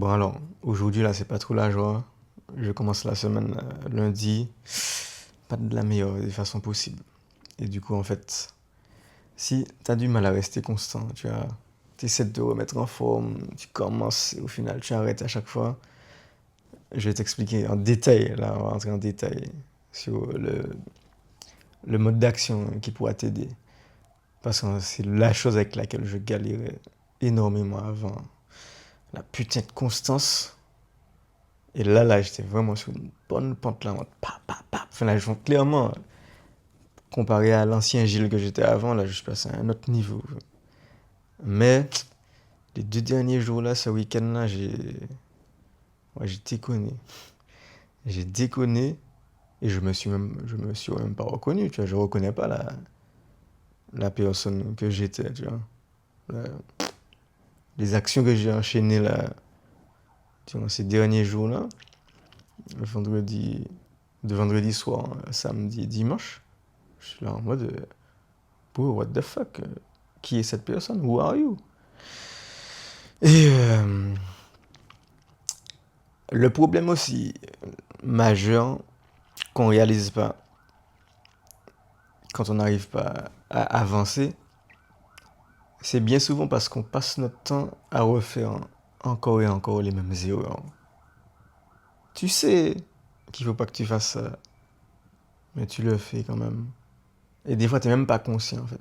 Bon alors, aujourd'hui là, c'est pas trop la joie. Je commence la semaine lundi, pas de la meilleure des façons possibles. Et du coup, en fait, si t'as du mal à rester constant, tu essaies de te remettre en forme, tu commences et au final tu arrêtes à chaque fois. Je vais t'expliquer en détail, là, on va rentrer en détail sur le mode d'action qui pourra t'aider. Parce que c'est la chose avec laquelle je galérais énormément avant. La putain de constance. Et là, j'étais vraiment sur une bonne pente là. Enfin, là, je vois clairement, comparé à l'ancien Gilles que j'étais avant, là, je suis passé à un autre niveau. Mais les 2 derniers jours là, ce week-end là, j'ai déconné. J'ai déconné et je me suis même pas reconnu, tu vois. Je reconnais pas la personne que j'étais, tu vois. La- les actions que j'ai enchaînées là, durant ces derniers jours là, le vendredi, de vendredi soir, samedi et dimanche, je suis là en mode, bro, what the fuck? Qui est cette personne? Who are you? Et le problème aussi majeur qu'on réalise pas quand on n'arrive pas à avancer, c'est bien souvent parce qu'on passe notre temps à refaire encore et encore les mêmes erreurs. Tu sais qu'il faut pas que tu fasses ça, mais tu le fais quand même. Et des fois, tu n'es même pas conscient en fait.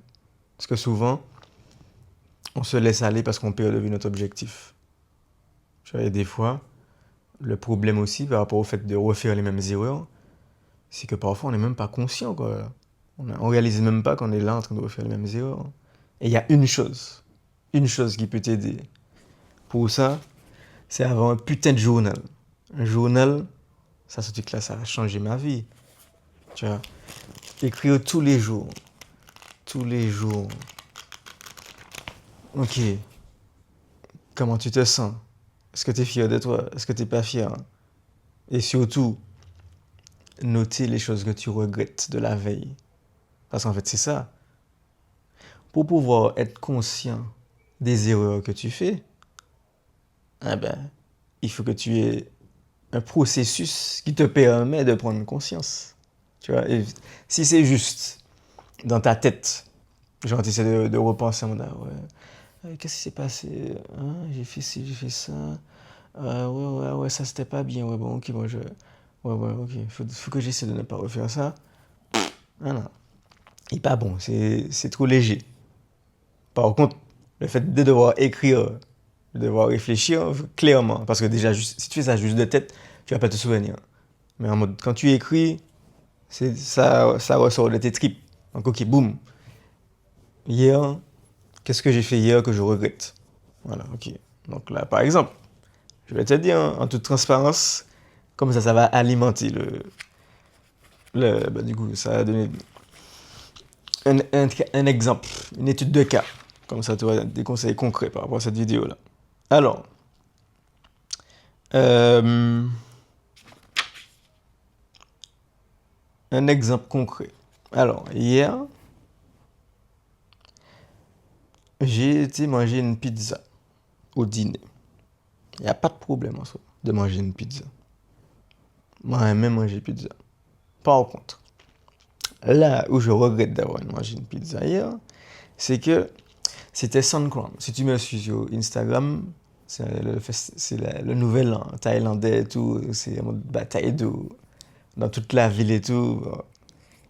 Parce que souvent, on se laisse aller parce qu'on perd de vue notre objectif. Tu vois, et des fois, le problème aussi par rapport au fait de refaire les mêmes erreurs, c'est que parfois on n'est même pas conscient, quoi. On réalise même pas qu'on est là en train de refaire les mêmes erreurs. Et il y a une chose qui peut t'aider. Pour ça, c'est avoir un putain de journal. Un journal, ça, ce truc-là, ça a changé ma vie. Tu vois, écrire tous les jours. Tous les jours. Ok, comment tu te sens? Est-ce que tu es fier de toi? Est-ce que tu n'es pas fier? Et surtout, noter les choses que tu regrettes de la veille. Parce qu'en fait, c'est ça. Pour pouvoir être conscient des erreurs que tu fais, eh ben, il faut que tu aies un processus qui te permet de prendre conscience. Tu vois, et si c'est juste dans ta tête, genre tu essaies de repenser en mode, ah ouais, qu'est-ce qui s'est passé? Hein, j'ai fait ci, j'ai fait ça. Ouais, ça c'était pas bien. Ouais, bon, ok, bon, ok. Faut que j'essaie de ne pas refaire ça. Ah non, il est pas bon, c'est trop léger. Par contre, le fait de devoir écrire, de devoir réfléchir clairement, parce que déjà, si tu fais ça juste de tête, tu vas pas te souvenir. Mais en mode, quand tu écris, ça ressort de tes tripes. Donc, ok, boum. Hier, qu'est-ce que j'ai fait hier que je regrette? Voilà, ok. Donc là, par exemple, je vais te dire en toute transparence, comme ça va alimenter du coup, ça va donner un exemple, une étude de cas. Comme ça, tu auras des conseils concrets par rapport à cette vidéo-là. Alors, euh, un exemple concret. Alors, hier, j'ai été manger une pizza au dîner. Il n'y a pas de problème en soi de manger une pizza. Moi, j'aime même manger pizza. Par contre, là où je regrette d'avoir mangé une pizza hier, c'est que c'était Songkran. Si tu me suis sur Instagram, c'est le nouvel an thaïlandais et tout. C'est en mode bataille d'eau dans toute la ville et tout.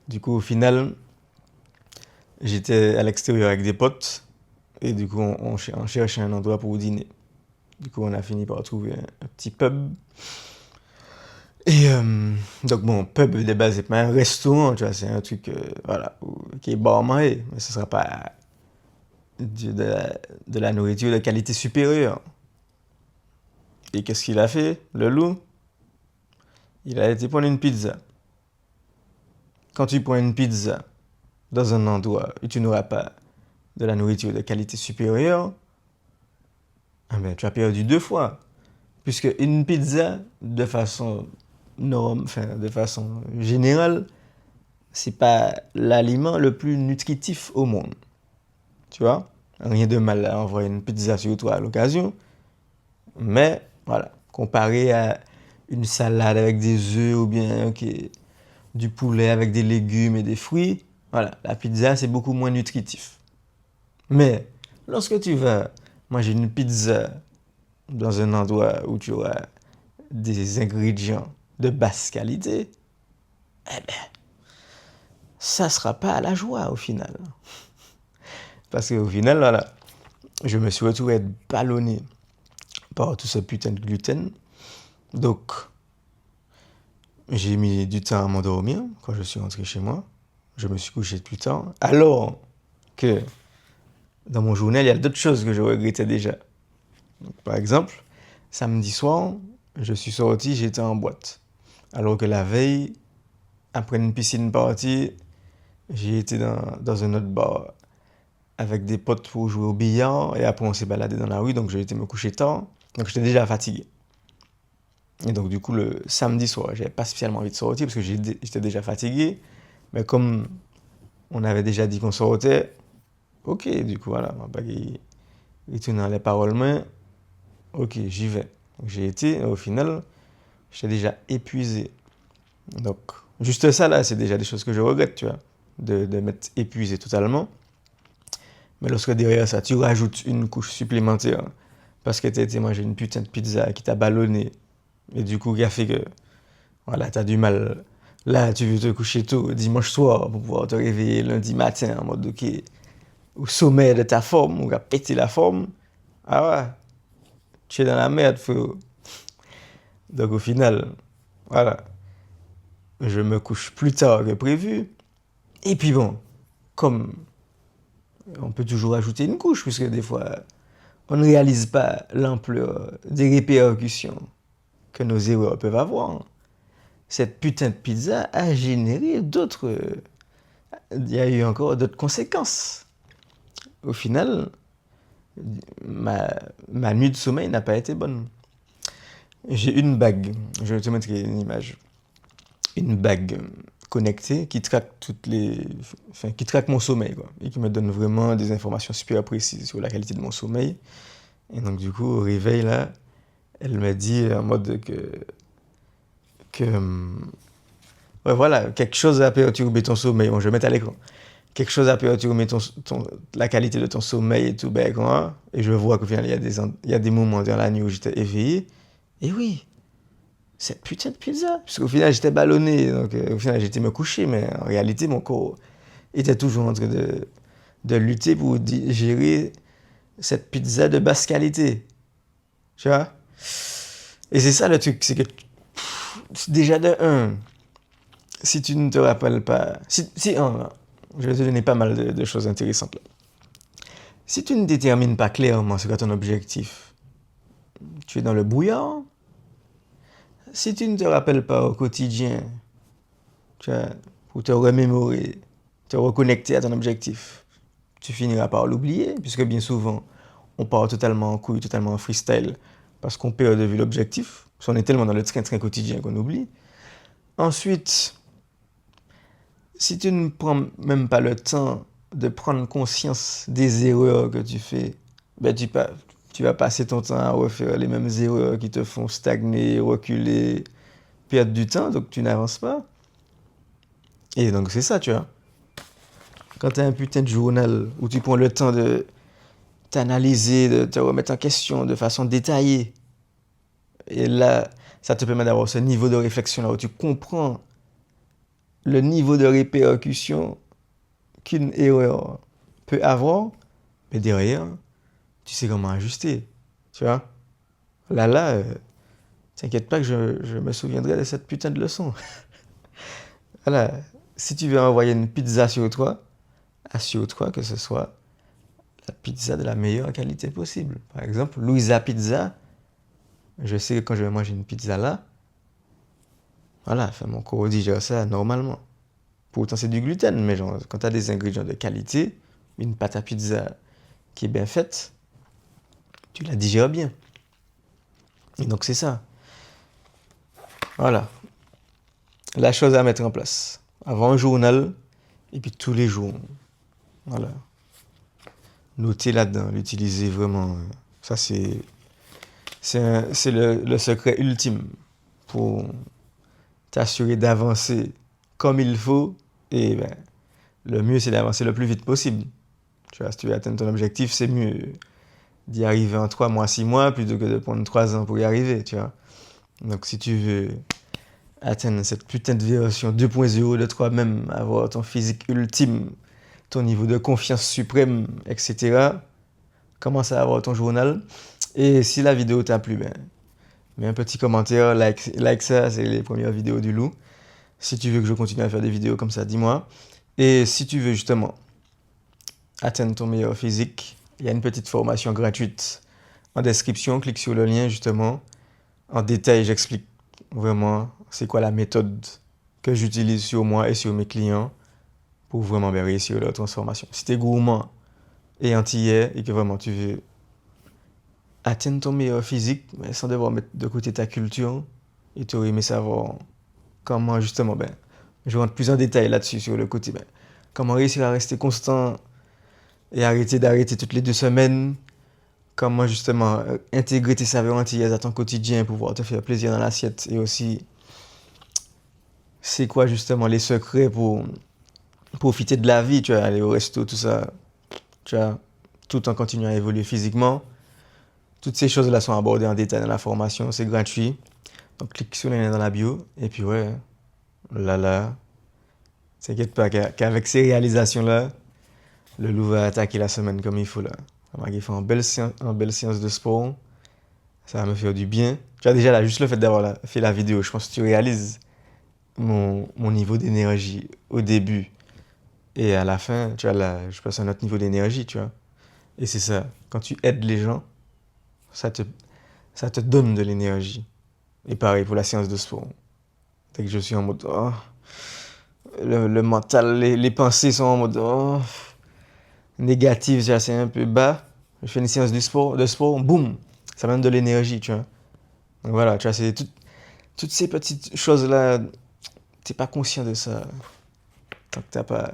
Du coup, au final, j'étais à l'extérieur avec des potes. Et du coup, on cherchait un endroit pour dîner. Du coup, on a fini par trouver un petit pub. Et donc, bon, pub de base, c'est pas un restaurant, tu vois, c'est un truc, voilà, qui est bon à manger. Mais ce sera pas de la nourriture de qualité supérieure. Et qu'est-ce qu'il a fait, le loup? Il a été prendre une pizza. Quand tu prends une pizza dans un endroit où tu n'auras pas de la nourriture de qualité supérieure, ah ben, tu as perdu 2 fois. Puisque une pizza, de façon enfin, de façon générale, c'est pas l'aliment le plus nutritif au monde. Tu vois? Rien de mal à envoyer une pizza sur toi à l'occasion. Mais Voilà. Comparé à une salade avec des œufs ou bien du poulet avec des légumes et des fruits, voilà, la pizza c'est beaucoup moins nutritif. Mais lorsque tu vas manger une pizza dans un endroit où tu auras des ingrédients de basse qualité, eh ben, ça sera pas à la joie au final. Parce qu'au final, voilà, je me suis retrouvé être ballonné par tout ce putain de gluten. Donc, j'ai mis du temps à m'endormir quand je suis rentré chez moi. Je me suis couché plus tard. Alors que dans mon journal, il y a d'autres choses que je regrettais déjà. Donc, par exemple, samedi soir, je suis sorti, j'étais en boîte. Alors que la veille, après une piscine party, j'ai été dans un autre bar avec des potes pour jouer au billard. Et après, on s'est baladé dans la rue, donc j'ai été me coucher tard. Donc j'étais déjà fatigué. Et donc du coup, le samedi soir, j'avais pas spécialement envie de sortir parce que j'étais déjà fatigué. Mais comme on avait déjà dit qu'on sortait, ok, du coup, voilà, ma bague, il tourne dans les paroles mains, ok, j'y vais. Donc, j'ai été, et au final, j'étais déjà épuisé. Donc, juste ça, là, c'est déjà des choses que je regrette, tu vois, de m'être épuisé totalement. Mais lorsque derrière ça, tu rajoutes une couche supplémentaire parce que tu as été manger une putain de pizza qui t'a ballonné, et du coup, qui a fait que, voilà, tu as du mal. Là, tu veux te coucher tôt dimanche soir pour pouvoir te réveiller lundi matin en mode, ok, au sommet de ta forme, ou à péter la forme. Ah ouais, tu es dans la merde, frérot. Donc au final, voilà, je me couche plus tard que prévu. Et puis bon, comme on peut toujours ajouter une couche, puisque des fois, on ne réalise pas l'ampleur des répercussions que nos erreurs peuvent avoir. Cette putain de pizza a généré d'autres... Il y a eu encore d'autres conséquences. Au final, ma, ma nuit de sommeil n'a pas été bonne. J'ai une bague, je vais te montrer une image. Une bague connectée qui traque qui traque mon sommeil, quoi, et qui me donne vraiment des informations super précises sur la qualité de mon sommeil. Et donc du coup, au réveil là, elle me dit en mode que ouais, voilà, quelque chose a perturbé ton sommeil. Bon, je vais mettre à l'écran. Quelque chose a perturbé la qualité de ton sommeil et tout, ben quoi. Et je vois qu'au final, il y a des moments dans la nuit où j'étais éveillé. Et oui, cette putain de pizza. Parce qu'au final, j'étais ballonné. Donc, au final, j'étais me coucher. Mais en réalité, mon corps était toujours en train de lutter pour digérer cette pizza de basse qualité. Tu vois? Et c'est ça le truc. C'est que, déjà de un, si tu ne te rappelles pas. Je vais te donner pas mal de choses intéressantes là. Si tu ne détermines pas clairement ce qu'est ton objectif, tu es dans le brouillard. Si tu ne te rappelles pas au quotidien, tu vois, pour te remémorer, te reconnecter à ton objectif, tu finiras par l'oublier, puisque bien souvent, on part totalement en couille, totalement en freestyle, parce qu'on perd de vue l'objectif, parce qu'on est tellement dans le train-train quotidien qu'on oublie. Ensuite, si tu ne prends même pas le temps de prendre conscience des erreurs que tu fais, ben tu vas passer ton temps à refaire les mêmes erreurs qui te font stagner, reculer, perdre du temps, donc tu n'avances pas. Et donc c'est ça, tu vois. Quand tu as un putain de journal où tu prends le temps de t'analyser, de te remettre en question de façon détaillée, et là, ça te permet d'avoir ce niveau de réflexion là où tu comprends le niveau de répercussion qu'une erreur peut avoir, mais derrière, tu sais comment ajuster, tu vois. T'inquiète pas que je me souviendrai de cette putain de leçon. Voilà, si tu veux envoyer une pizza sur toi, assure-toi que ce soit la pizza de la meilleure qualité possible. Par exemple, Louisa Pizza, je sais que quand je vais manger une pizza là, voilà, enfin, mon corps digère ça normalement. Pourtant, c'est du gluten, mais genre, quand tu as des ingrédients de qualité, une pâte à pizza qui est bien faite, tu la digères bien. Et donc, c'est ça. Voilà. La chose à mettre en place. Avant un journal, et puis tous les jours. Voilà. Noter là-dedans, l'utiliser vraiment. Ça, c'est C'est le secret ultime pour t'assurer d'avancer comme il faut. Et ben, le mieux, c'est d'avancer le plus vite possible. Tu vois, si tu veux atteindre ton objectif, c'est mieux d'y arriver en 3 mois, 6 mois, plutôt que de prendre 3 ans pour y arriver, tu vois. Donc, si tu veux atteindre cette putain de version 2.0 de toi-même, avoir ton physique ultime, ton niveau de confiance suprême, etc., commence à avoir ton journal. Et si la vidéo t'a plu, ben, mets un petit commentaire, like ça, c'est les premières vidéos du loup. Si tu veux que je continue à faire des vidéos comme ça, dis-moi. Et si tu veux justement atteindre ton meilleur physique, il y a une petite formation gratuite en description. Clique sur le lien justement. En détail, j'explique vraiment c'est quoi la méthode que j'utilise sur moi et sur mes clients pour vraiment bien réussir leur transformation. Si tu es gourmand et antillais et que vraiment tu veux atteindre ton meilleur physique, mais sans devoir mettre de côté ta culture, et tu aurais aimé savoir comment justement, ben, je rentre plus en détail là-dessus sur le côté, ben, comment réussir à rester constant et arrêter d'arrêter toutes les 2 semaines, comment justement intégrer tes saveurs antillaises à ton quotidien pour pouvoir te faire plaisir dans l'assiette, et aussi c'est quoi justement les secrets pour profiter de la vie, tu vois, aller au resto, tout ça, tu vois, tout en continuant à évoluer physiquement. Toutes ces choses-là sont abordées en détail dans la formation, c'est gratuit. Donc clique sur le lien dans la bio, et puis ouais, là, t'inquiète pas qu'avec ces réalisations-là, le loup va attaquer la semaine comme il faut là. On va faire une belle séance de sport, ça va me faire du bien. Tu vois déjà là, juste le fait d'avoir fait la vidéo, je pense que tu réalises mon niveau d'énergie au début. Et à la fin, tu vois là, je passe à un autre niveau d'énergie, tu vois. Et c'est ça, quand tu aides les gens, ça te donne de l'énergie. Et pareil pour la séance de sport. Dès que je suis en mode, oh, le mental, les pensées sont en mode, oh, négatives, c'est un peu bas. Je fais une séance de sport, boum, ça me donne de l'énergie, tu vois. Donc voilà, tu vois, c'est toutes ces petites choses-là, t'es pas conscient de ça. Tant que t'as pas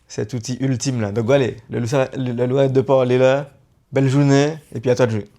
cet outil ultime là. Donc voilà, le loup arrête de parler là. Belle journée, et puis à toi de jouer.